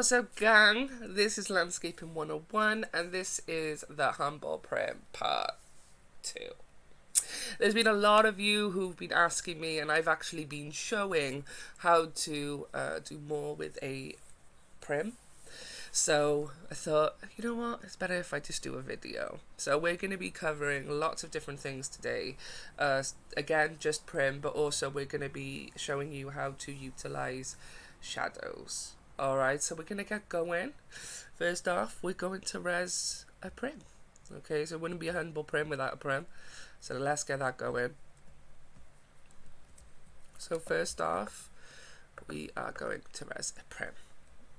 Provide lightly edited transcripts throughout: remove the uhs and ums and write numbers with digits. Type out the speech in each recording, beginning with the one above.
What's up, gang? This is Landscaping 101 and this is the Humble Prim Part 2. There's been a lot of you who've been asking me, and I've actually been showing how to do more with a prim. So I thought, you know what, it's better if I just do a video. So we're going to be covering lots of different things today. Again, just prim, but also we're going to be showing you how to utilize shadows. Alright, so we're going to get going. First off, we're going to res a prim. Okay, so it wouldn't be a humble prim without a prim. So let's get that going. So first off, we are going to res a prim.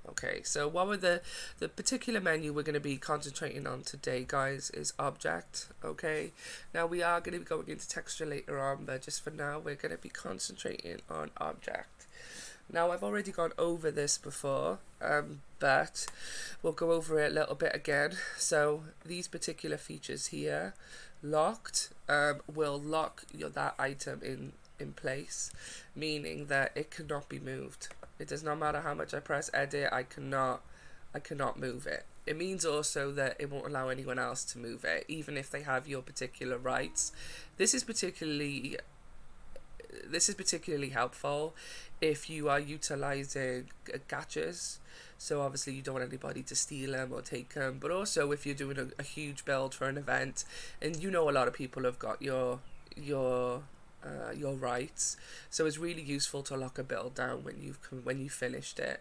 Okay, so what were the particular menu we're going to be concentrating on today, guys, is object. Okay, now we are going to be going into texture later on, but just for now we're going to be concentrating on object. Now I've already gone over this before, but we'll go over it a little bit again. So these particular features here, locked, will lock that item in place, meaning that it cannot be moved. It does not matter how much I press edit, I cannot move it. It means also that it won't allow anyone else to move it, even if they have your particular rights. This is particularly helpful if you are utilizing gachas. So obviously you don't want anybody to steal them or take them, but also if you're doing a huge build for an event, and you know a lot of people have got your rights, so it's really useful to lock a build down when you've finished it.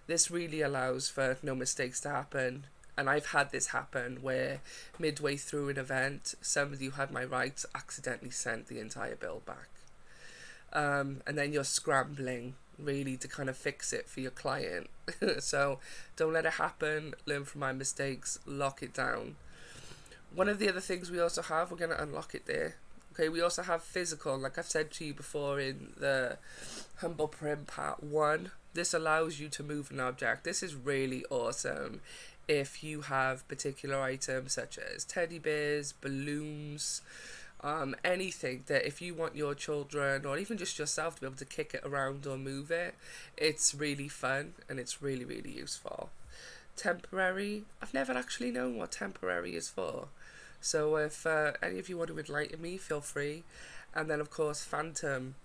This really allows for no mistakes to happen, and I've had this happen where midway through an event somebody who had my rights accidentally sent the entire build back, and then you're scrambling really to kind of fix it for your client. So don't let it happen, learn from my mistakes, lock it down. One of the other things we also have, we're going to unlock it there. Okay, we also have physical, like I've said to you before in the Humble Prim Part 1. This allows you to move an object. This is really awesome if you have particular items such as teddy bears, balloons, anything that if you want your children or even just yourself to be able to kick it around or move it, it's really fun and it's really, really useful. Temporary, I've never actually known what temporary is for. So if any of you want to enlighten me, feel free. And then of course phantom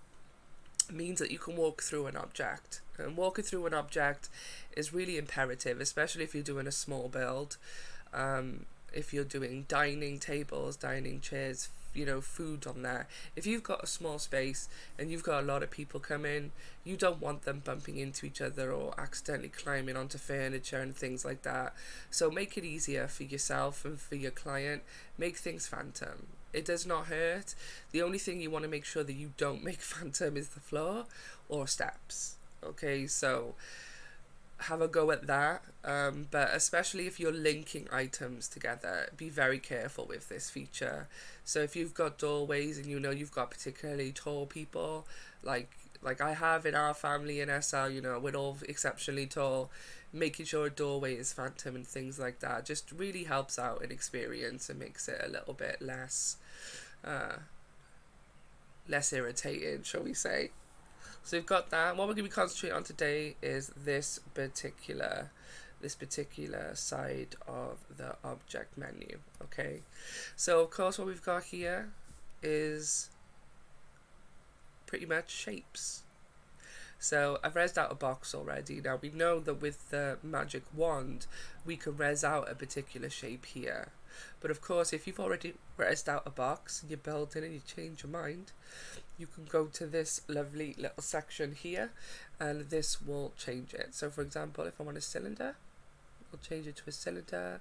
means that you can walk through an object. And walking through an object is really imperative, especially if you're doing a small build. If you're doing dining tables, dining chairs, you know, food on there. If you've got a small space and you've got a lot of people come in, you don't want them bumping into each other or accidentally climbing onto furniture and things like that. So make it easier for yourself and for your client. Make things phantom. It does not hurt. The only thing you want to make sure that you don't make phantom is the floor or steps. Okay, so have a go at that, but especially if you're linking items together, be very careful with this feature. So if you've got doorways and you know you've got particularly tall people, like I have in our family in SL, you know, we're all exceptionally tall, making sure a doorway is phantom and things like that just really helps out in experience and makes it a little bit less irritating, shall we say. So we've got that. What we're going to be concentrating on today is this particular side of the object menu. Okay, so of course what we've got here is pretty much shapes. So I've resed out a box already. Now we know that with the magic wand we can res out a particular shape here, but of course if you've already resed out a box and you're building and you change your mind, you can go to this lovely little section here and this will change it. So for example, if I want a cylinder, it'll change it to a cylinder.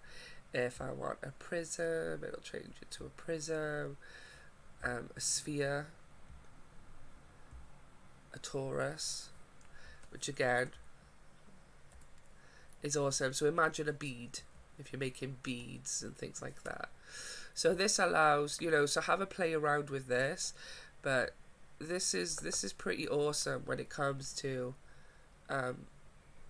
If I want a prism, it'll change it to a prism. A sphere, a torus, which again is awesome. So imagine a bead, if you're making beads and things like that. So this allows, you know, so have a play around with this, but this is pretty awesome when it comes to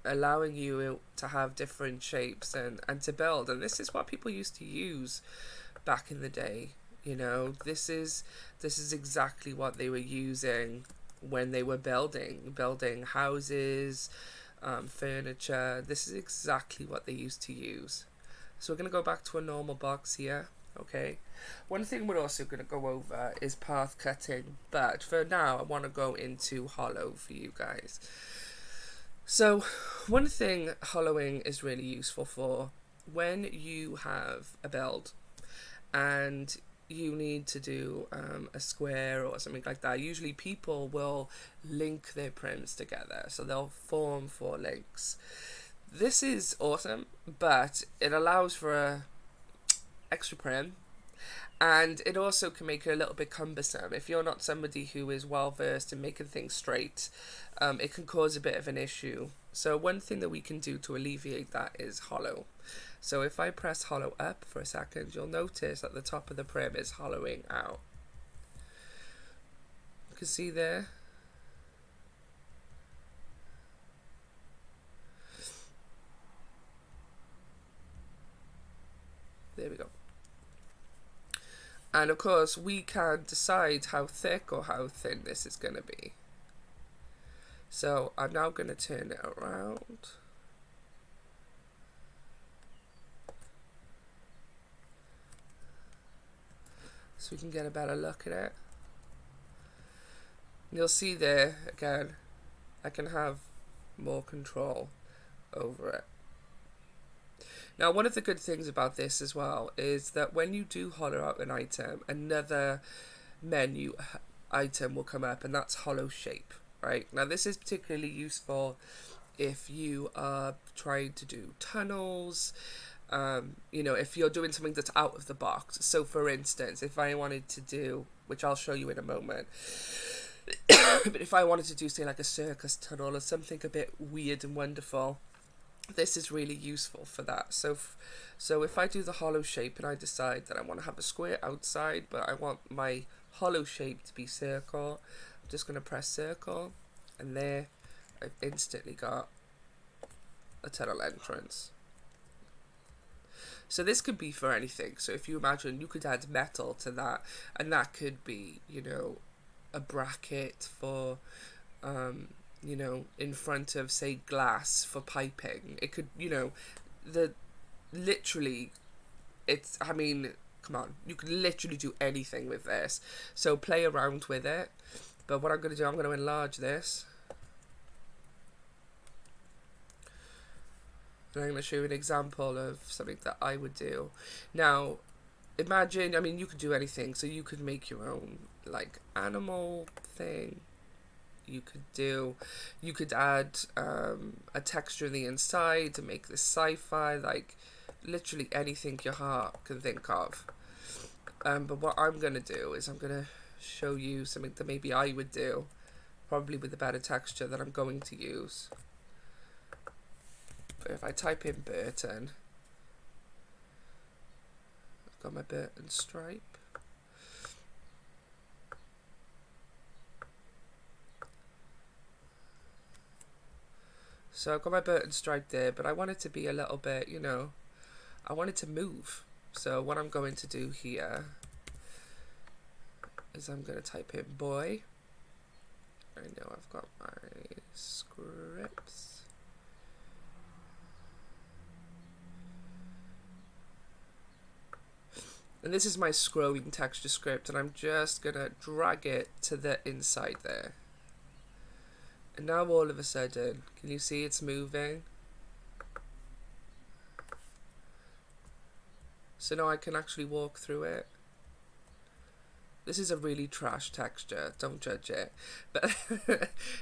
allowing you to have different shapes and to build. And this is what people used to use back in the day. You know, this is exactly what they were using when they were building houses, furniture. This is exactly what they used to use. So we're going to go back to a normal box here. Okay. One thing we're also going to go over is path cutting, but for now I want to go into hollow for you guys. So one thing hollowing is really useful for when you have a build and you need to do a square or something like that. Usually people will link their prims together, so they'll form 4 links. This is awesome, but it allows for a extra prim, and it also can make it a little bit cumbersome. If you're not somebody who is well versed in making things straight, it can cause a bit of an issue. So one thing that we can do to alleviate that is hollow. So if I press hollow up for a second, you'll notice that the top of the prim is hollowing out. You can see there. There we go. And of course, we can decide how thick or how thin this is going to be. So I'm now going to turn it around. So we can get a better look at it. And you'll see there, again, I can have more control over it. Now, one of the good things about this as well is that when you do hollow out an item, another menu item will come up, and that's hollow shape, right? Now, this is particularly useful if you are trying to do tunnels, you know, if you're doing something that's out of the box. So, for instance, if I wanted to do, which I'll show you in a moment, but if I wanted to do, say, like a circus tunnel or something a bit weird and wonderful, this is really useful for that. So if I do the hollow shape and I decide that I want to have a square outside, but I want my hollow shape to be circle, I'm just going to press circle, and there I've instantly got a tunnel entrance. So this could be for anything. So if you imagine, you could add metal to that, and that could be, you know, a bracket for you know, in front of, say, glass for piping. It could, you know, literally, it's, I mean, come on, you can literally do anything with this. So play around with it. But what I'm going to do, I'm going to enlarge this. And I'm going to show you an example of something that I would do. Now, imagine, I mean, you could do anything. So you could make your own, like, animal thing. You could add a texture in the inside to make this sci-fi, like literally anything your heart can think of. But what I'm going to do is I'm going to show you something that maybe I would do, probably with a better texture that I'm going to use. But if I type in Burton, I've got my Burton stripe. So I've got my Burton stripe there, but I want it to be a little bit, you know, I want it to move. So what I'm going to do here is I'm going to type in boy. I know I've got my scripts. And this is my scrolling texture script, and I'm just going to drag it to the inside there. And now all of a sudden, can you see it's moving? So now I can actually walk through it. This is a really trash texture, don't judge it. But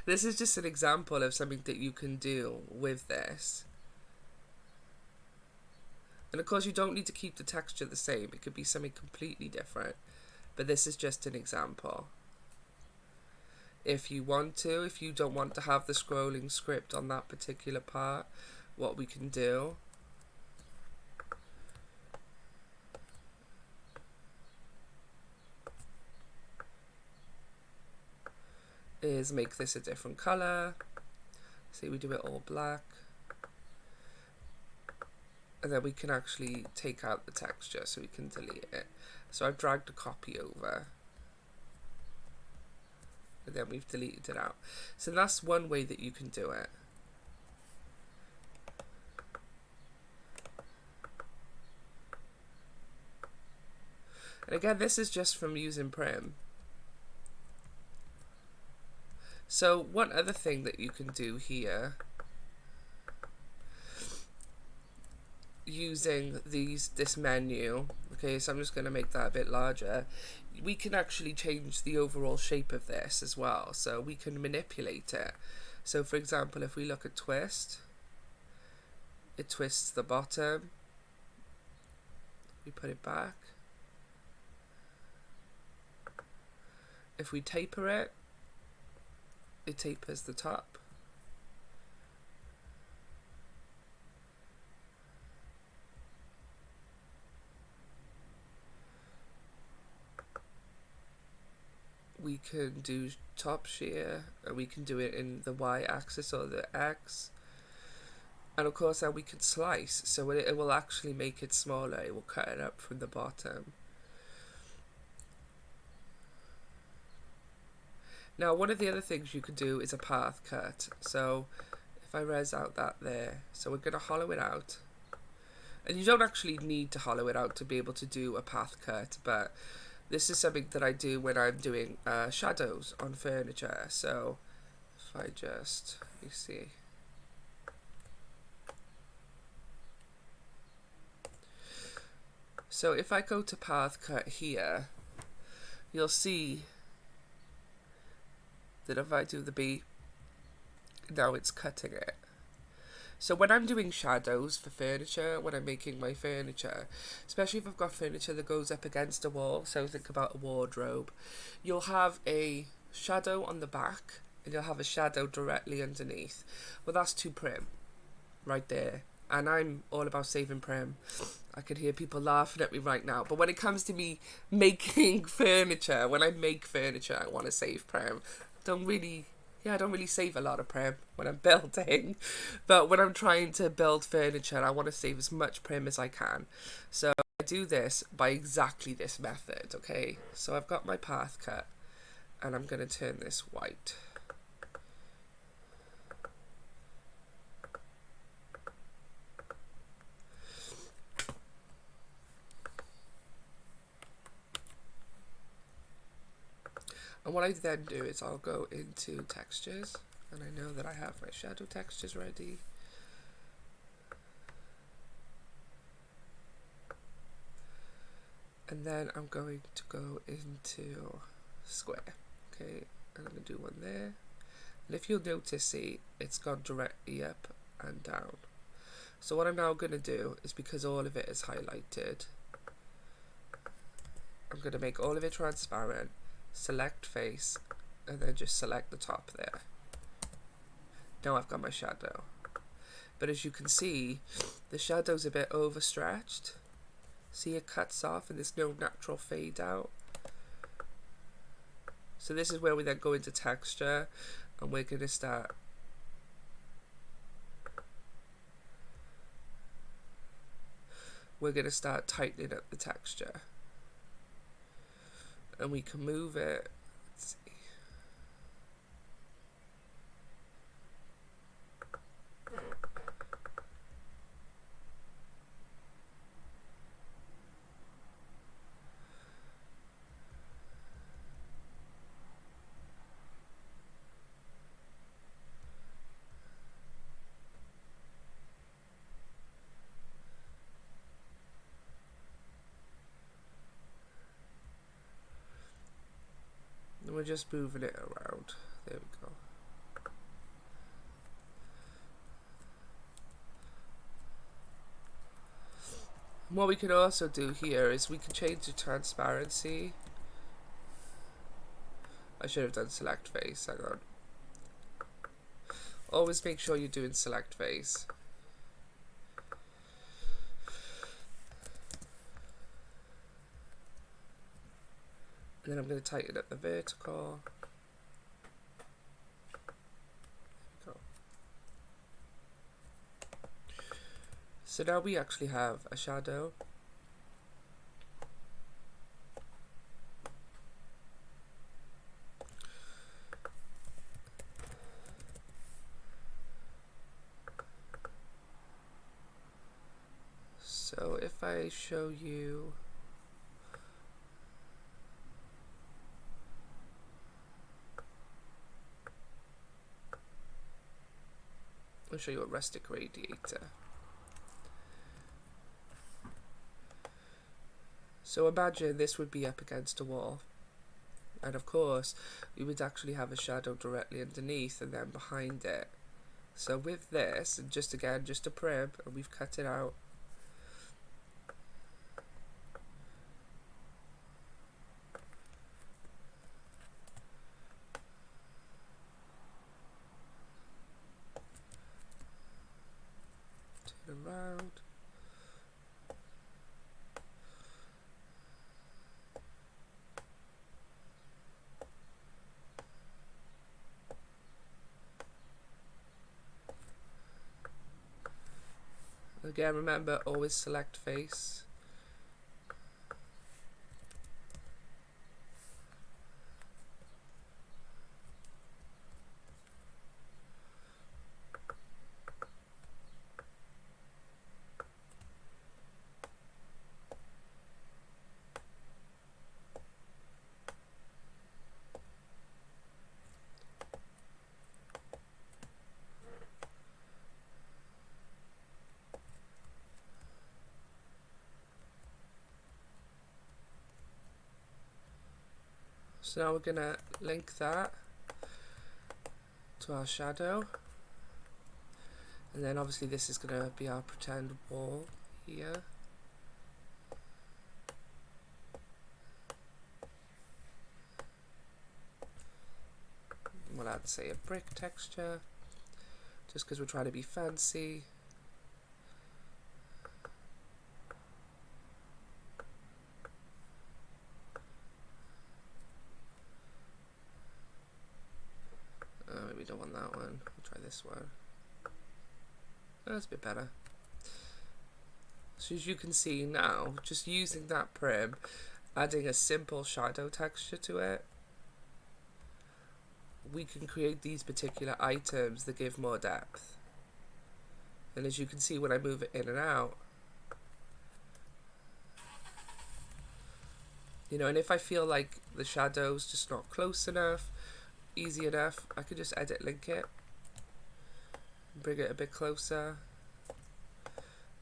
this is just an example of something that you can do with this. And of course you don't need to keep the texture the same, it could be something completely different. But this is just an example. If you want to, if you don't want to have the scrolling script on that particular part, what we can do is make this a different color. See, we do it all black. And then we can actually take out the texture, so we can delete it. So I've dragged a copy over. And then we've deleted it out. So that's one way that you can do it. And again, this is just from using Prim. So one other thing that you can do here, using this menu, okay, so I'm just going to make that a bit larger, we can actually change the overall shape of this as well, so we can manipulate it. So for example, if we look at twist, it twists the bottom, we put it back. If we taper it, it tapers the top. We can do top shear, and we can do it in the y-axis or the x. And of course then we can slice, so it will actually make it smaller, it will cut it up from the bottom. Now one of the other things you can do is a path cut. So if I res out that there, so we're going to hollow it out. And you don't actually need to hollow it out to be able to do a path cut, but this is something that I do when I'm doing shadows on furniture. So if I just, you see. So if I go to path cut here, you'll see that if I do the B, now it's cutting it. So when I'm doing shadows for furniture, when I'm making my furniture, especially if I've got furniture that goes up against a wall, so think about a wardrobe, you'll have a shadow on the back and you'll have a shadow directly underneath. Well, that's too prim right there. And I'm all about saving Prim. I could hear people laughing at me right now. But when it comes to me making furniture, when I make furniture, I want to save Prim. I don't really save a lot of Prim when I'm building. But when I'm trying to build furniture, I want to save as much Prim as I can. So I do this by exactly this method, okay? So I've got my path cut, and I'm going to turn this white. And what I then do is I'll go into textures, and I know that I have my shadow textures ready. And then I'm going to go into square, okay, and I'm going to do one there. And if you'll notice, see, it's gone directly up and down. So what I'm now going to do is, because all of it is highlighted, I'm going to make all of it transparent, select face, and then just select the top there. Now I've got my shadow. But as you can see, the shadow's a bit overstretched. See, it cuts off and there's no natural fade out. So this is where we then go into texture, and we're going to start tightening up the texture. And we can move it. Let's see. And we're just moving it around. There we go. And what we can also do here is we can change the transparency. I should have done select face, hang on. Always make sure you're doing select face. And then I'm going to tighten up the vertical. There we go. So now we actually have a shadow. So if I show you I'll show you a rustic radiator. So imagine this would be up against a wall, and of course we would actually have a shadow directly underneath and then behind it. So with this, and just again, just a prim, and we've cut it out. Turn around. Again, remember, always select face. So now we're going to link that to our shadow, and then obviously this is going to be our pretend wall here. We'll add, say, a brick texture, just because we're trying to be fancy. Maybe we don't want that one. We'll try this one. That's a bit better. So as you can see now, just using that prim, adding a simple shadow texture to it, we can create these particular items that give more depth. And as you can see, when I move it in and out, you know, and if I feel like the shadow's just not close enough, easy enough, I could just edit link it, bring it a bit closer.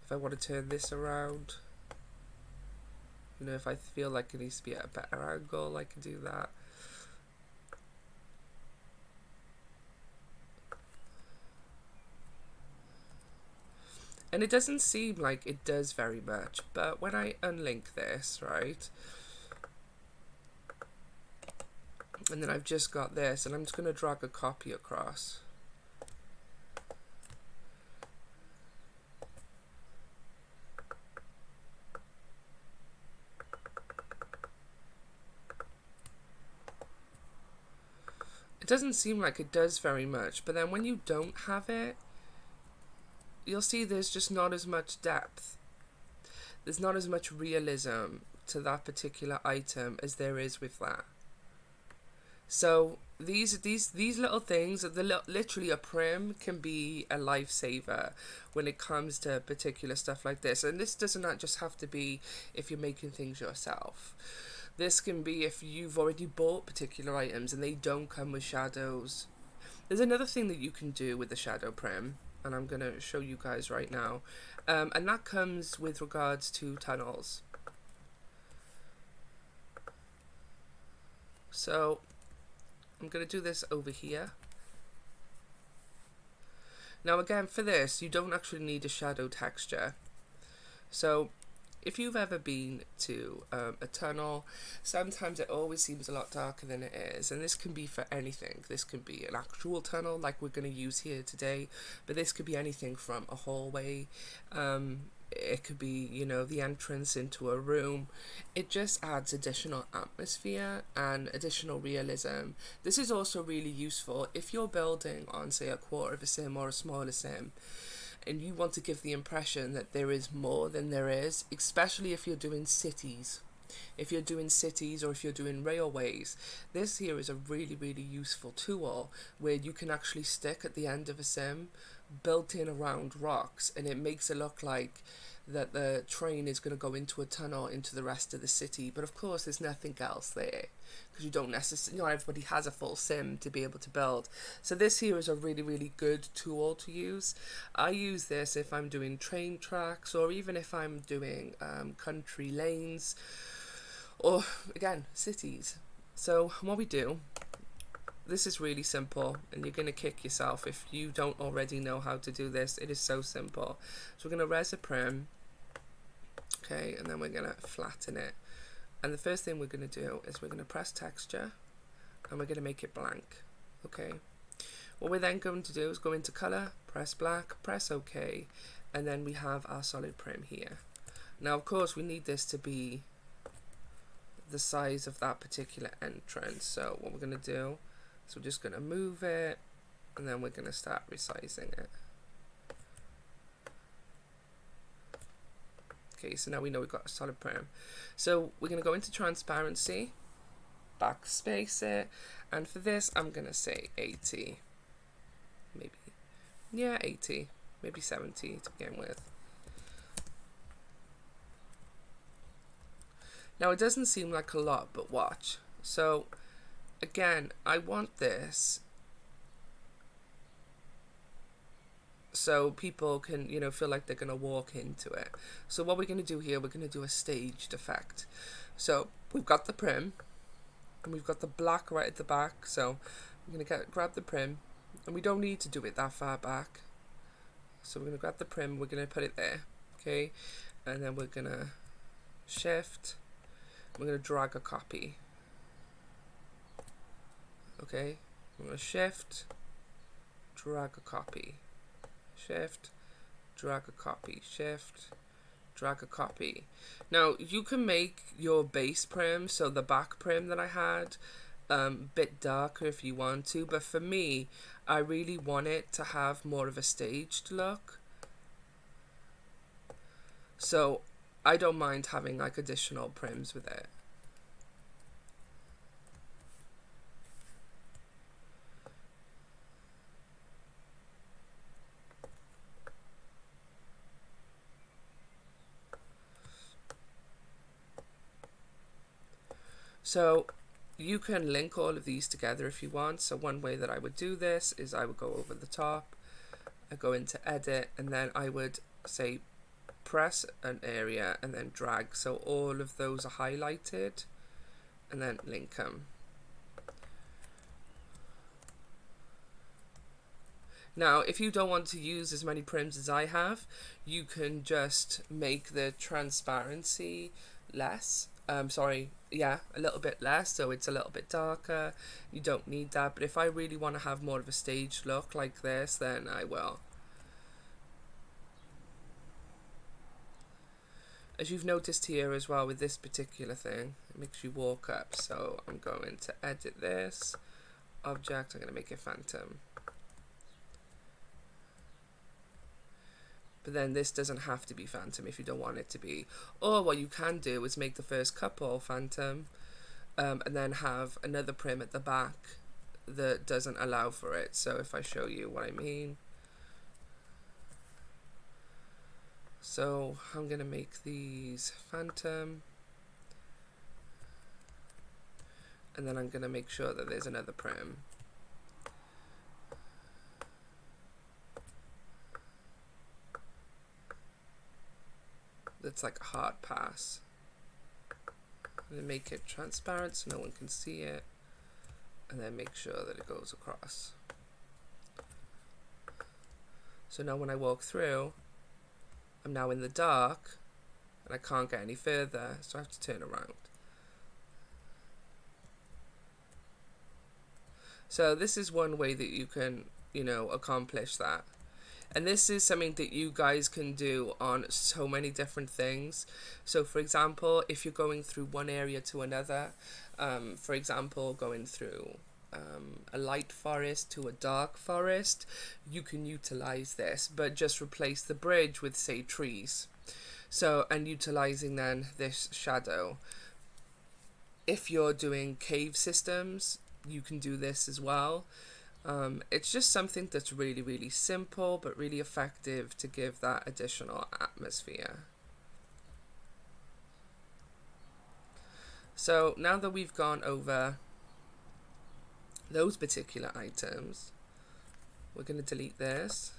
If I want to turn this around, you know, if I feel like it needs to be at a better angle, I can do that. And it doesn't seem like it does very much, but when I unlink this, right, and then I've just got this, and I'm just going to drag a copy across. It doesn't seem like it does very much, but then when you don't have it, you'll see there's just not as much depth. There's not as much realism to that particular item as there is with that. So these little things, literally a prim can be a lifesaver when it comes to particular stuff like this. And this doesn't just have to be if you're making things yourself. This can be if you've already bought particular items and they don't come with shadows. There's another thing that you can do with the shadow prim, and I'm going to show you guys right now, and that comes with regards to tunnels. So I'm going to do this over here. Now again, for this you don't actually need a shadow texture. So if you've ever been to a tunnel, sometimes it always seems a lot darker than it is, and this can be for anything. This can be an actual tunnel like we're going to use here today, but this could be anything from a hallway, it could be, you know, the entrance into a room. It just adds additional atmosphere and additional realism. This is also really useful if you're building on, say, a quarter of a sim or a smaller sim, and you want to give the impression that there is more than there is, especially if you're doing cities. If you're doing cities or if you're doing railways, this here is a really, really useful tool where you can actually stick at the end of a sim built in around rocks, and it makes it look like that the train is going to go into a tunnel into the rest of the city, but of course there's nothing else there because you don't necessarily, not everybody has a full sim to be able to build. So this here is a really, really good tool to use. I use this if I'm doing train tracks, or even if I'm doing country lanes, or again cities. So what we do, this is really simple, and you're going to kick yourself if you don't already know how to do this. It is so simple. So we're going to res a prim, okay, and then we're going to flatten it. And the first thing we're going to do is we're going to press texture, and we're going to make it blank, okay. What we're then going to do is go into color, press black, press OK, and then we have our solid prim here. Now of course we need this to be the size of that particular entrance, so what we're going to do, so we're just going to move it, and then we're going to start resizing it. Okay, so now we know we've got a solid prim. So we're going to go into transparency, backspace it, and for this I'm going to say 80. Maybe, yeah, 80, maybe 70 to begin with. Now it doesn't seem like a lot, but watch. So again, I want this so people can, you know, feel like they're going to walk into it. So what we're going to do here, we're going to do a staged effect. So we've got the prim, and we've got the black right at the back. So I'm going to grab the prim, and we don't need to do it that far back. So we're going to grab the prim, we're going to put it there, okay? And then we're going to shift, we're going to drag a copy. Okay, I'm going to shift, drag a copy, shift, drag a copy, shift, drag a copy. Now you can make your base prim, so the back prim that I had, bit darker if you want to, but for me, I really want it to have more of a staged look. So I don't mind having like additional prims with it. So you can link all of these together if you want. So one way that I would do this is I would go over the top, I go into edit, and then I would say press an area and then drag so all of those are highlighted, and then link them. Now if you don't want to use as many prims as I have, you can just make the transparency less. A little bit less, so it's a little bit darker. You don't need that, but if I really want to have more of a staged look like this, then I will. As you've noticed here as well with this particular thing, it makes you walk up. So I'm going to edit this object, I'm going to make it phantom. But then this doesn't have to be phantom if you don't want it to be. Or what you can do is make the first couple phantom, and then have another prim at the back that doesn't allow for it. So if I show you what I mean. So I'm going to make these phantom, and then I'm going to make sure that there's another prim. That's like a hard pass. I'm going to make it transparent so no one can see it, and then make sure that it goes across. So now when I walk through, I'm now in the dark and I can't get any further, so I have to turn around. So this is one way that you can, you know, accomplish that. And this is something that you guys can do on so many different things. So for example, if you're going through one area to another, for example, going through a light forest to a dark forest, you can utilize this, but just replace the bridge with, say, trees. So, and utilizing then this shadow. If you're doing cave systems, you can do this as well. It's just something that's really, really simple but really effective to give that additional atmosphere. So now that we've gone over those particular items, we're going to delete this.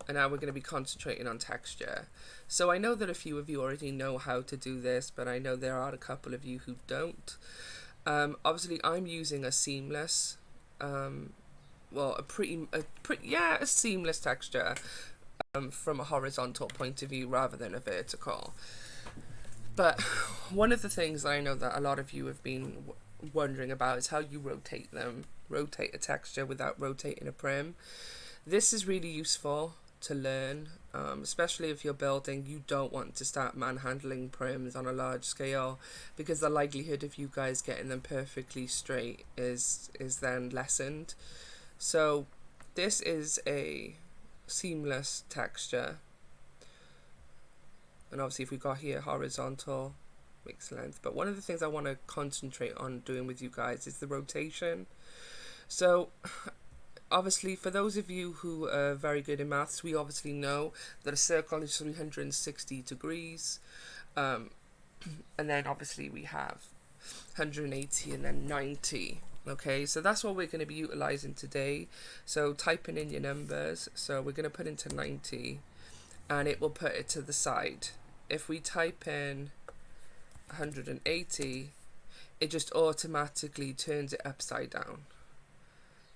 And now we're going to be concentrating on texture. So I know that a few of you already know how to do this, but I know there are a couple of you who don't. Obviously, I'm using a seamless, well, a seamless texture from a horizontal point of view rather than a vertical. But one of the things that I know that a lot of you have been wondering about is how you rotate them, rotate a texture without rotating a prim. This is really useful to learn, especially if you're building. You don't want to start manhandling prims on a large scale, because the likelihood of you guys getting them perfectly straight is then lessened. So this is a seamless texture, and obviously if we got here horizontal mixed length, but one of the things I want to concentrate on doing with you guys is the rotation. So obviously, for those of you who are very good in maths, we obviously know that a circle is 360 degrees. And then obviously we have 180 and then 90. Okay, so that's what we're going to be utilizing today. So typing in your numbers. So we're going to put into 90 and it will put it to the side. If we type in 180, it just automatically turns it upside down.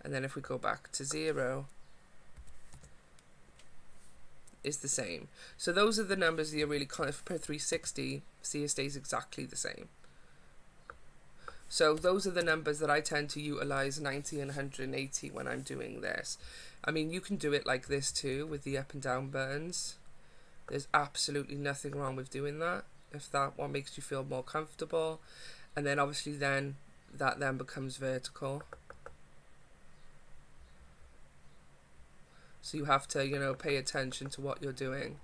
And then if we go back to 0, it's the same. So those are the numbers that you're really, if we put 360, see, it stays exactly the same. So those are the numbers that I tend to utilize, 90 and 180, when I'm doing this. I mean, you can do it like this too with the up and down buttons. There's absolutely nothing wrong with doing that if that one makes you feel more comfortable. And then obviously then that then becomes vertical. So you have to, you know, pay attention to what you're doing.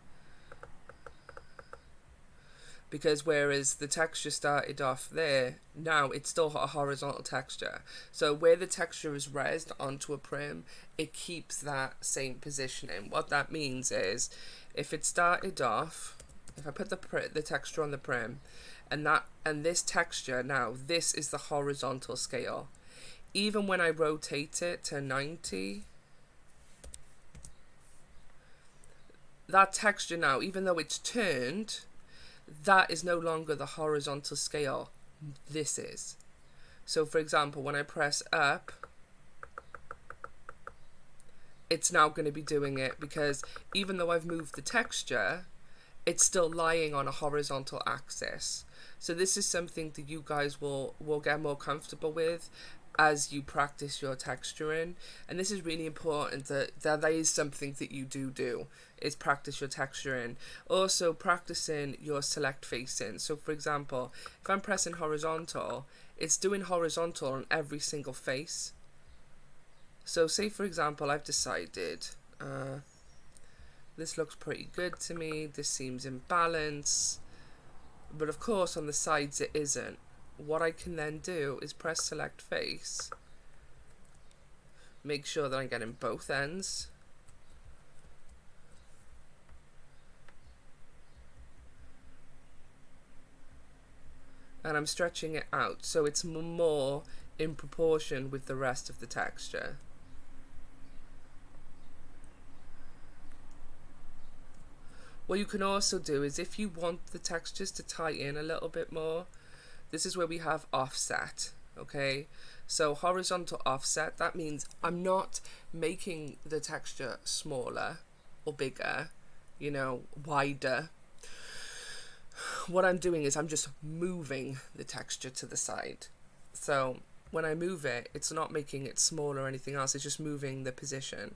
Because whereas the texture started off there, now it's still a horizontal texture. So where the texture is resed onto a prim, it keeps that same positioning. What that means is, if it started off, if I put the texture on the prim, and this texture now, this is the horizontal scale. Even when I rotate it to 90, that texture now, even though it's turned, that is no longer the horizontal scale. This is. So for example, when I press up, it's now going to be doing it, because even though I've moved the texture, it's still lying on a horizontal axis. So this is something that you guys will get more comfortable with as you practice your texturing. And this is really important, that is something that you do is practice your texturing. Also practicing your select facing. So for example, if I'm pressing horizontal, it's doing horizontal on every single face. So say for example, I've decided this looks pretty good to me, this seems in balance, but of course on the sides it isn't. What I can then do is press select face, make sure that I'm getting both ends, and I'm stretching it out so it's more in proportion with the rest of the texture. What you can also do is, if you want the textures to tie in a little bit more, this is where we have offset. Okay, so horizontal offset, that means I'm not making the texture smaller or bigger, you know, wider. What I'm doing is I'm just moving the texture to the side. So when I move it, it's not making it smaller or anything else, it's just moving the position.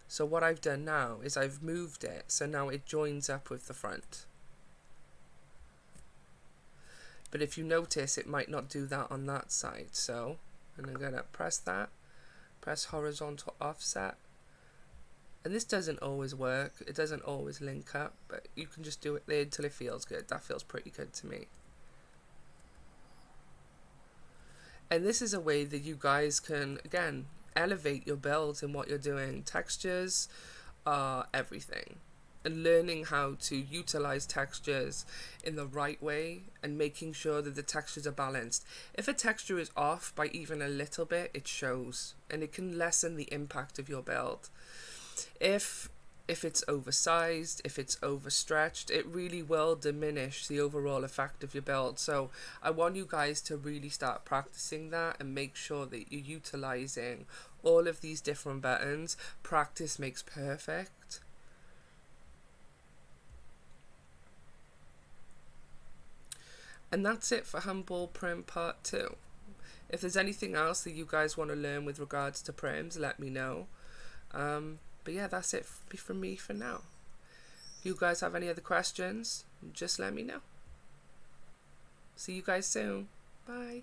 So what I've done now is I've moved it, so now it joins up with the front. But if you notice, it might not do that on that side. So I'm going to press that, press horizontal offset, And this doesn't always work, it doesn't always link up, but you can just do it there until it feels good. That feels pretty good to me. And this is a way that you guys can, again, elevate your builds in what you're doing. Textures are everything. And learning how to utilize textures in the right way and making sure that the textures are balanced. If a texture is off by even a little bit, it shows, and it can lessen the impact of your build. If it's oversized, if it's overstretched, it really will diminish the overall effect of your build. So I want you guys to really start practicing that and make sure that you're utilizing all of these different buttons. Practice makes perfect. And that's it for Humble Prim Part 2. If there's anything else that you guys want to learn with regards to prims, let me know. But yeah, that's it from me for now. If you guys have any other questions, just let me know. See you guys soon. Bye.